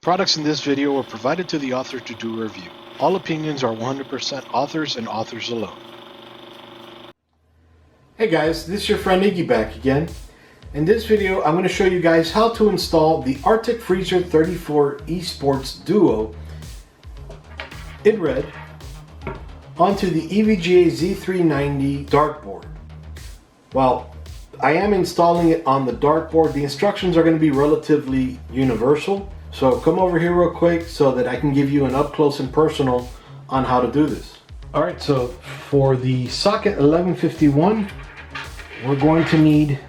Products in this video were provided to the author to do a review. All opinions are 100% authors and authors alone. Hey guys, this is your friend Iggy back again. In this video, I'm going to show you guys how to install the Arctic Freezer 34 eSports Duo in red onto the EVGA Z390 dartboard. Well, I am installing it on the dartboard. The instructions are going to be relatively universal. So come over here real quick so that I can give you an up close and personal on how to do this. Alright, so for the socket 1151, we're going to need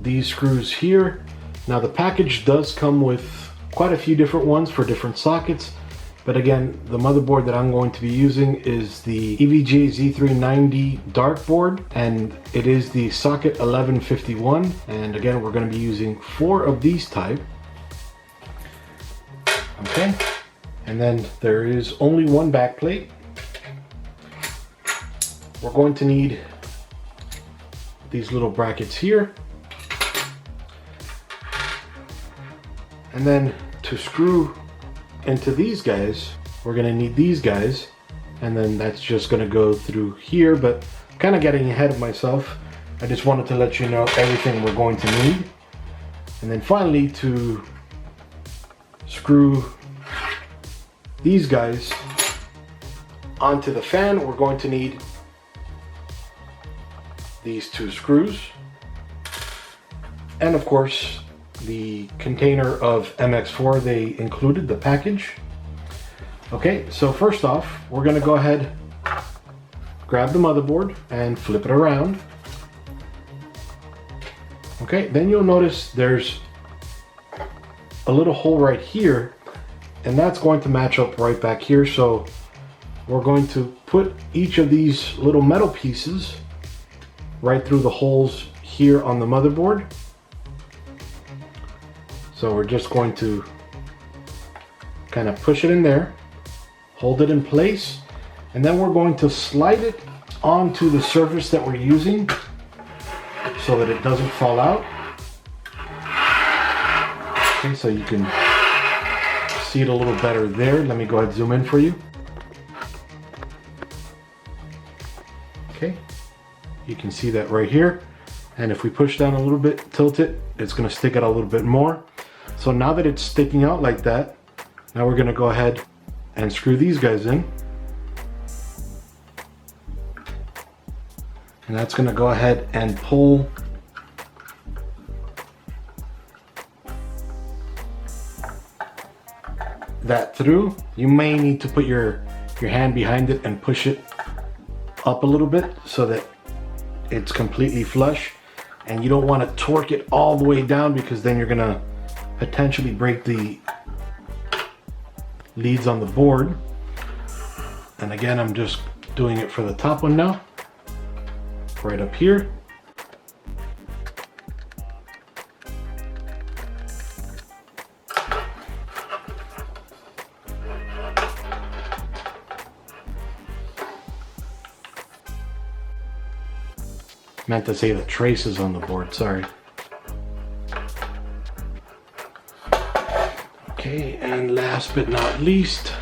these screws here. Now the package does come with quite a few different ones for different sockets, but again, the motherboard that I'm going to be using is the EVGA Z390 dartboard, and it is the socket 1151, and again, we're going to be using 4 of these type. Okay, and then there is only one back plate. We're going to need these little brackets here, and then to screw into these guys, we're going to need these guys, and then that's just going to go through here, but kind of getting ahead of myself. I just wanted to let you know everything we're going to need. And then finally, to screw these guys onto the fan, we're going to need these 2 screws, and of course the container of MX4 they included, the package. Okay, so first off, we're going to go ahead, grab the motherboard and flip it around. Okay, then you'll notice there's a little hole right here, and that's going to match up right back here. So we're going to put each of these little metal pieces right through the holes here on the motherboard. So we're just going to kind of push it in there, hold it in place, and then we're going to slide it onto the surface that we're using so that it doesn't fall out. Okay, so you can see it a little better there. Let me go ahead and zoom in for you. Okay, you can see that right here. And if we push down a little bit, tilt it, it's going to stick out a little bit more. So now that it's sticking out like that, now we're going to go ahead and screw these guys in. And that's going to go ahead and pull that through. You may need to put your hand behind it and push it up a little bit so that it's completely flush. And you don't want to torque it all the way down, because then you're going to potentially break the leads on the board. And again, I'm just doing it for the top one now, right up here. Meant to say the traces on the board, sorry. Okay, and last but not least,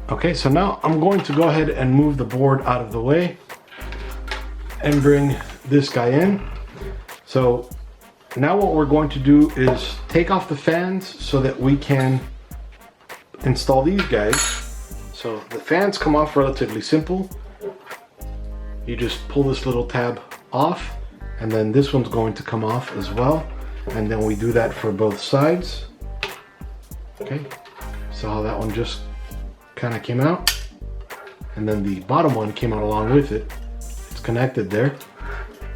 okay, so now I'm going to go ahead and move the board out of the way and bring this guy in. So now what we're going to do is take off the fans so that we can install these guys. So the fans come off relatively simple. You just pull this little tab off, and then this one's going to come off as well. And then we do that for both sides. Okay, so how that one just kind of came out, and then the bottom one came out along with it. It's connected there.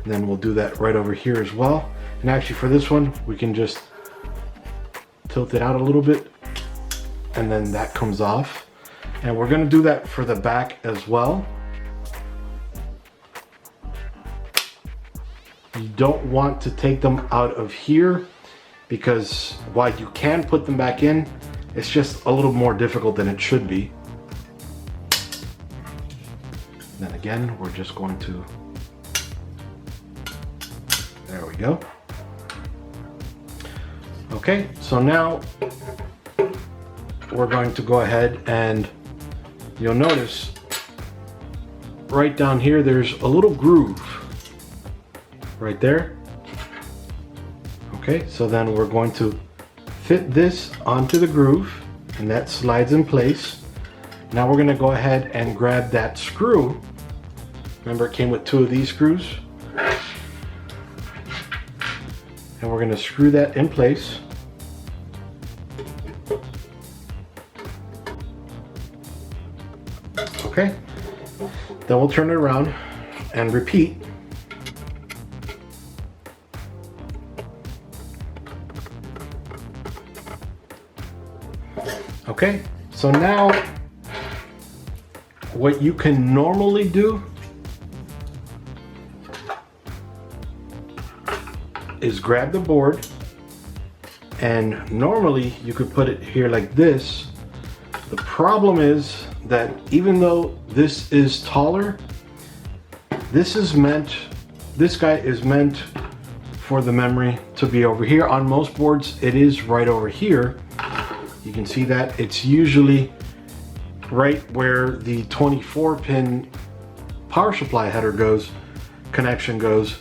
And then we'll do that right over here as well. And actually for this one, we can just tilt it out a little bit, and then that comes off. And we're gonna do that for the back as well. You don't want to take them out of here, because while you can put them back in, It's just a little more difficult than it should be. Then again, we're just going to, there we go. Okay, so now we're going to go ahead and you'll notice right down here there's a little groove right there. Okay, so then we're going to fit this onto the groove and that slides in place. Now we're going to go ahead and grab that screw. Remember, it came with 2 of these screws. And we're going to screw that in place. Okay, then we'll turn it around and repeat. Okay, so now what you can normally do is grab the board, and normally you could put it here like this. The problem is that even though this is taller, this guy is meant for the memory to be over here. On most boards it is right over here. You can see that it's usually right where the 24-pin power supply header connection goes,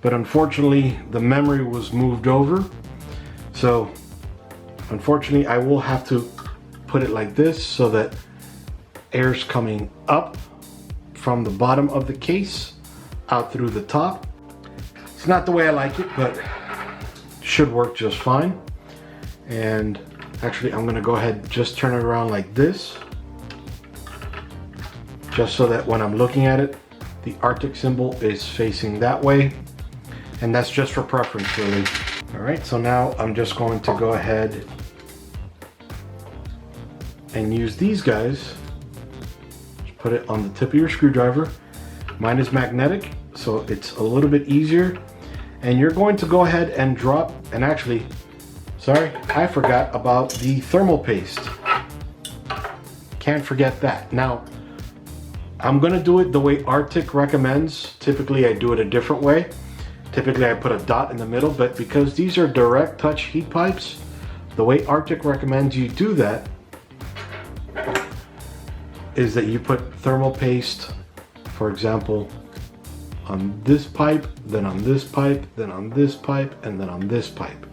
but unfortunately the memory was moved over. So unfortunately I will have to put it like this so that air's coming up from the bottom of the case out through the top. It's not the way I like it, but should work just fine. And actually I'm gonna go ahead, just turn it around like this, just so that when I'm looking at it, the Arctic symbol is facing that way. And that's just for preference, really. All right, so now I'm just going to go ahead and use these guys. Just put it on the tip of your screwdriver. Mine is magnetic, so it's a little bit easier. And you're going to go ahead and drop, and actually, sorry, I forgot about the thermal paste. Can't forget that. Now, I'm gonna do it the way Arctic recommends. Typically I do it a different way. Typically I put a dot in the middle, but because these are direct touch heat pipes, the way Arctic recommends you do that is that you put thermal paste, for example, on this pipe, then on this pipe, then on this pipe, and then on this pipe.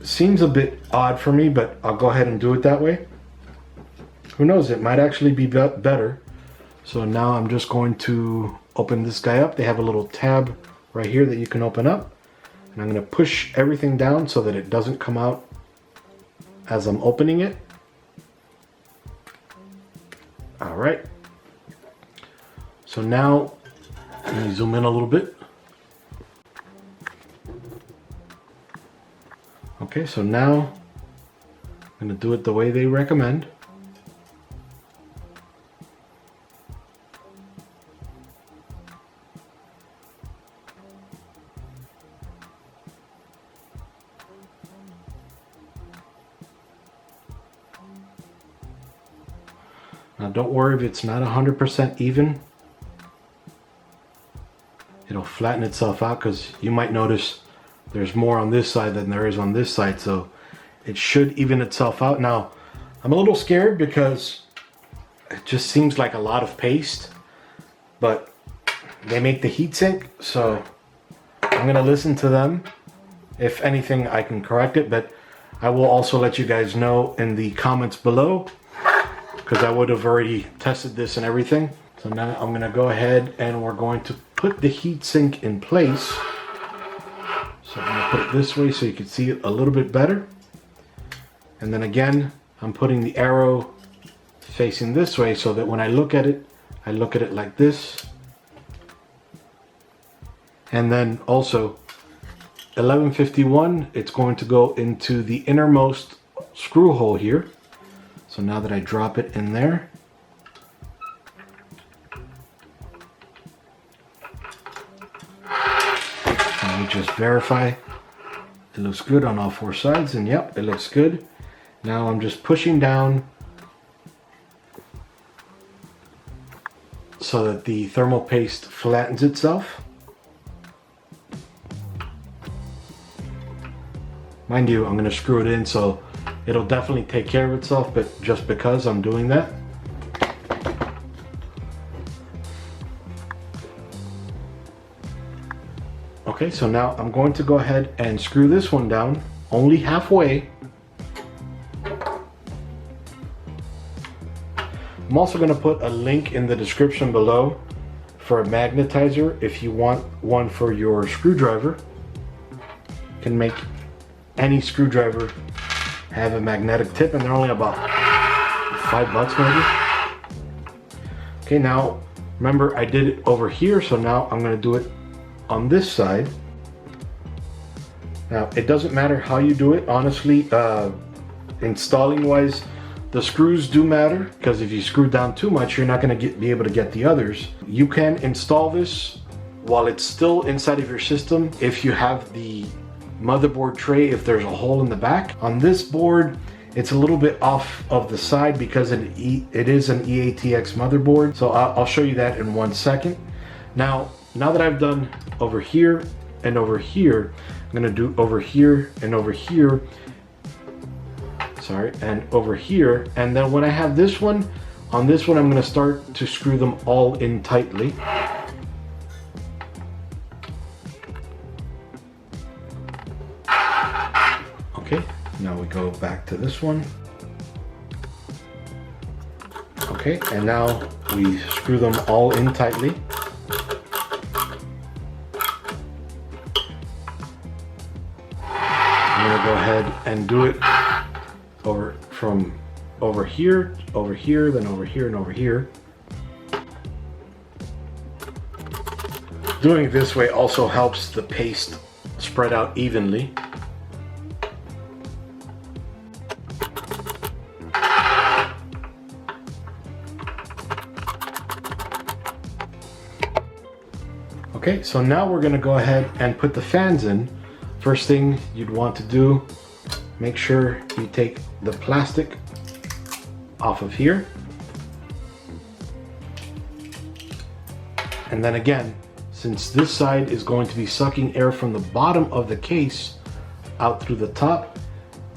Seems a bit odd for me, but I'll go ahead and do it that way. Who knows, it might actually be better. So now I'm just going to open this guy up. They have a little tab right here that you can open up. And I'm going to push everything down so that it doesn't come out as I'm opening it. All right. So now, let me zoom in a little bit. Okay, so now I'm going to do it the way they recommend. Now don't worry if it's not 100% even. It'll flatten itself out because you might notice there's more on this side than there is on this side, so it should even itself out. Now, I'm a little scared because it just seems like a lot of paste, but they make the heatsink, so I'm gonna listen to them. If anything, I can correct it, but I will also let you guys know in the comments below, because I would have already tested this and everything. So now I'm gonna go ahead and we're going to put the heatsink in place. So I'm gonna put it this way so you can see it a little bit better. And then again, I'm putting the arrow facing this way so that when I look at it like this. And then also 1151, it's going to go into the innermost screw hole here. So now that I drop it in there, let me just verify It looks good on all four sides, and yep, it looks good. Now I'm just pushing down so that the thermal paste flattens itself. Mind you, I'm going to screw it in so it'll definitely take care of itself, but just because I'm doing that. Okay, so now I'm going to go ahead and screw this one down, only halfway. I'm also going to put a link in the description below for a magnetizer if you want one for your screwdriver. You can make any screwdriver have a magnetic tip, and they're only about $5 maybe. Okay, now remember I did it over here, so now I'm going to do it on this side. Now it doesn't matter how you do it, honestly. Installing wise, the screws do matter, because if you screw down too much, you're not going to be able to get the others. You can install this while it's still inside of your system if you have the motherboard tray, if there's a hole in the back. On this board, it's a little bit off of the side because it is an EATX motherboard. So I'll show you that in 1 second. Now that I've done over here and over here, I'm going to do over here and over here. Sorry, and over here. And then when I have this one, on this one, I'm going to start to screw them all in tightly. Okay, now we go back to this one. Okay, and now we screw them all in tightly. I'm going to go ahead and do it from over here, then over here, and over here. Doing it this way also helps the paste spread out evenly. Okay, so now we're going to go ahead and put the fans in. First thing you'd want to do, make sure you take the plastic off of here. And then again, since this side is going to be sucking air from the bottom of the case out through the top,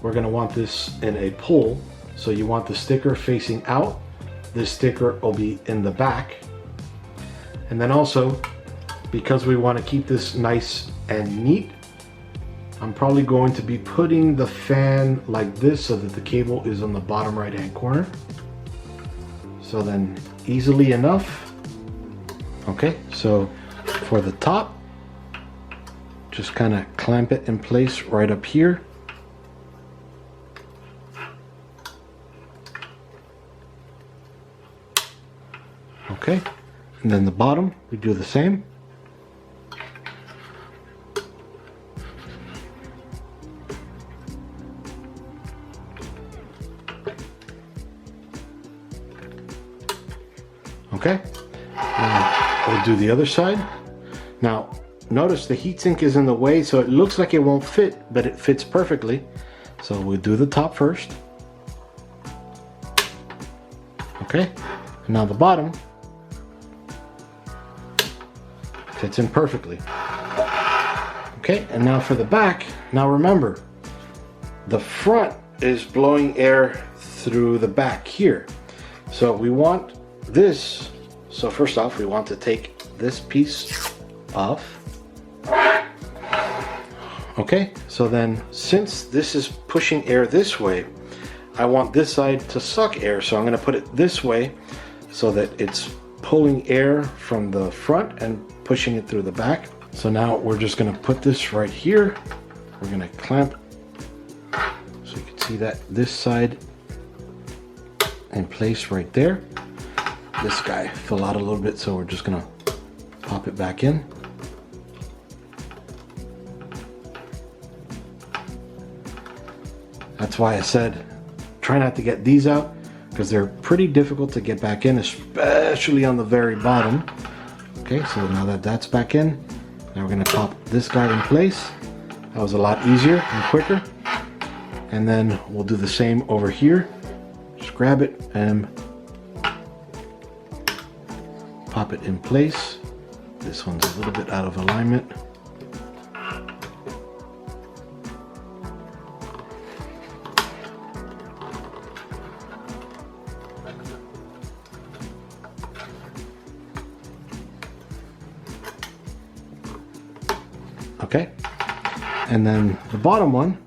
we're going to want this in a pull. So you want the sticker facing out. This sticker will be in the back. And then also, because we want to keep this nice and neat, I'm probably going to be putting the fan like this so that the cable is on the bottom right hand corner. So then easily enough. Okay, so for the top, just kind of clamp it in place right up here. Okay, and then the bottom, we do the same. Okay, now we'll do the other side. Now notice the heatsink is in the way, so it looks like it won't fit, but it fits perfectly. So we'll do the top first. Okay, and now the bottom fits in perfectly. Okay, and now for the back. Now remember, the front is blowing air through the back here. So we want this. So first off, we want to take this piece off. Okay, so then since this is pushing air this way, I want this side to suck air. So I'm going to put it this way so that it's pulling air from the front and pushing it through the back. So now we're just going to put this right here. We're going to clamp so you can see that this side in place right there. This guy fell out a little bit, so we're just going to pop it back in. That's why I said try not to get these out, because they're pretty difficult to get back in, especially on the very bottom. Okay, so now that that's back in, now we're going to pop this guy in place. That was a lot easier and quicker. And then we'll do the same over here. Just grab it and pop it in place. This one's a little bit out of alignment. Okay, and then the bottom one,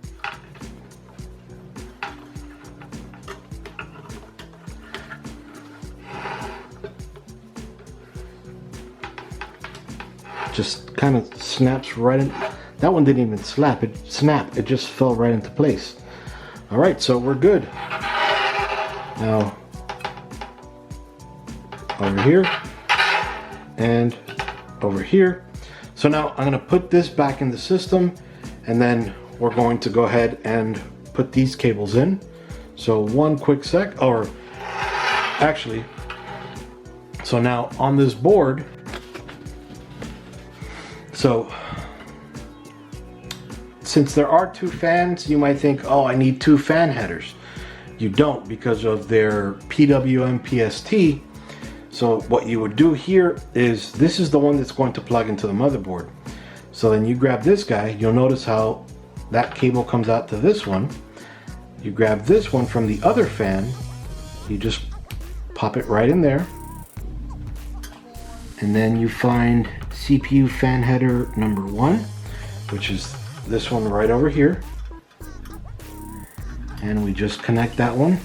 just kind of snaps right in. That one didn't even snap, it just fell right into place. All right, so we're good. Now, over here and over here. So now I'm going to put this back in the system, and then we're going to go ahead and put these cables in. So one quick sec, or actually, so now on this board, so since there are two fans, you might think, oh, I need two fan headers. You don't, because of their PWM PST. So what you would do here is, this is the one that's going to plug into the motherboard. So then you grab this guy, you'll notice how that cable comes out to this one. You grab this one from the other fan, you just pop it right in there. And then you find CPU fan header number 1, which is this one right over here. And we just connect that one.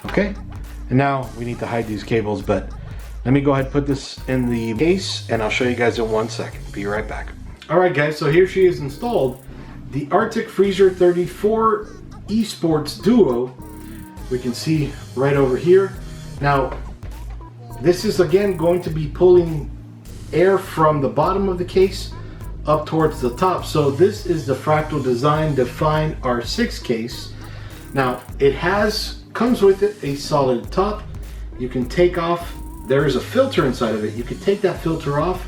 Okay, and now we need to hide these cables, but let me go ahead and put this in the case, and I'll show you guys in 1 second. Be right back. All right, guys, so here she is installed. The Arctic Freezer 34 eSports Duo. We can see right over here. Now, this is again going to be pulling air from the bottom of the case up towards the top. So this is the Fractal Design Define R6 case. Now, it comes with it a solid top. You can take off, there is a filter inside of it. You can take that filter off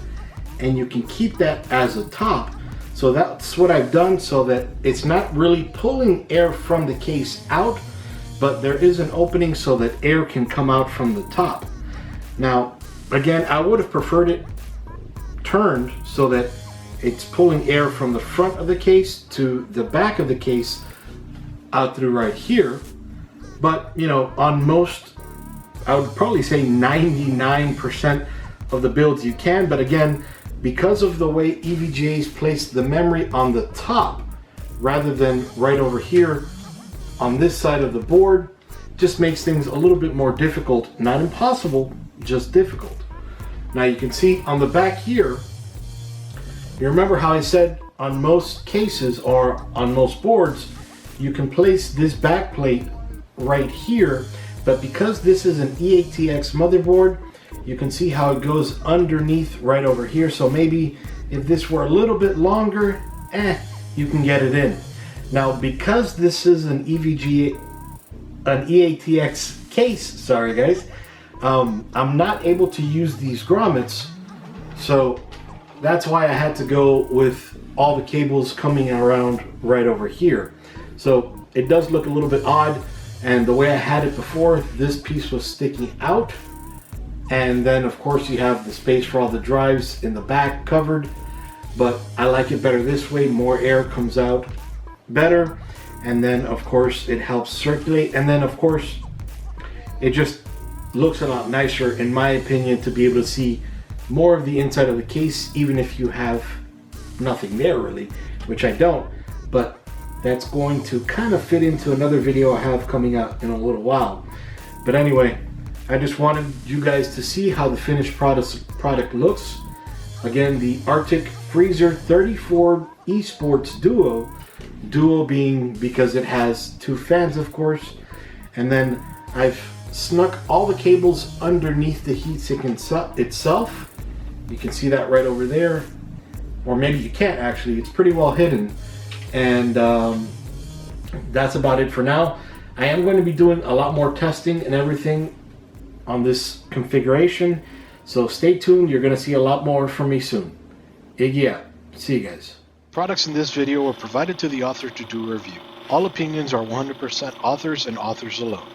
and you can keep that as a top. So that's what I've done, so that it's not really pulling air from the case out, but there is an opening so that air can come out from the top. Now, again, I would have preferred it turned so that it's pulling air from the front of the case to the back of the case out through right here. But, you know, on most, I would probably say 99% of the builds you can. But again, because of the way EVGA's placed the memory on the top rather than right over here on this side of the board, just makes things a little bit more difficult. Not impossible, just difficult. Now you can see on the back here, you remember how I said on most cases or on most boards, you can place this back plate right here, but because this is an EATX motherboard, you can see how it goes underneath right over here. So maybe if this were a little bit longer, you can get it in. Now, because this is an EATX case, sorry guys, I'm not able to use these grommets, so that's why I had to go with all the cables coming around right over here. So it does look a little bit odd. And the way I had it before, this piece was sticking out. And then of course you have the space for all the drives in the back covered. But I like it better this way, more air comes out better. And then of course it helps circulate. And then of course, it just looks a lot nicer in my opinion to be able to see more of the inside of the case, even if you have nothing there really, which I don't. But that's going to kind of fit into another video I have coming out in a little while. But anyway, I just wanted you guys to see how the finished product looks. Again, the Arctic Freezer 34 eSports Duo. Duo being because it has two fans, of course. And then I've snuck all the cables underneath the heatsink itself. You can see that right over there. Or maybe you can't actually, it's pretty well hidden. And that's about it for now. I am going to be doing a lot more testing and everything on this configuration. So stay tuned. You're going to see a lot more from me soon. Iggy out. See you guys. Products in this video were provided to the author to do a review. All opinions are 100% authors and authors alone.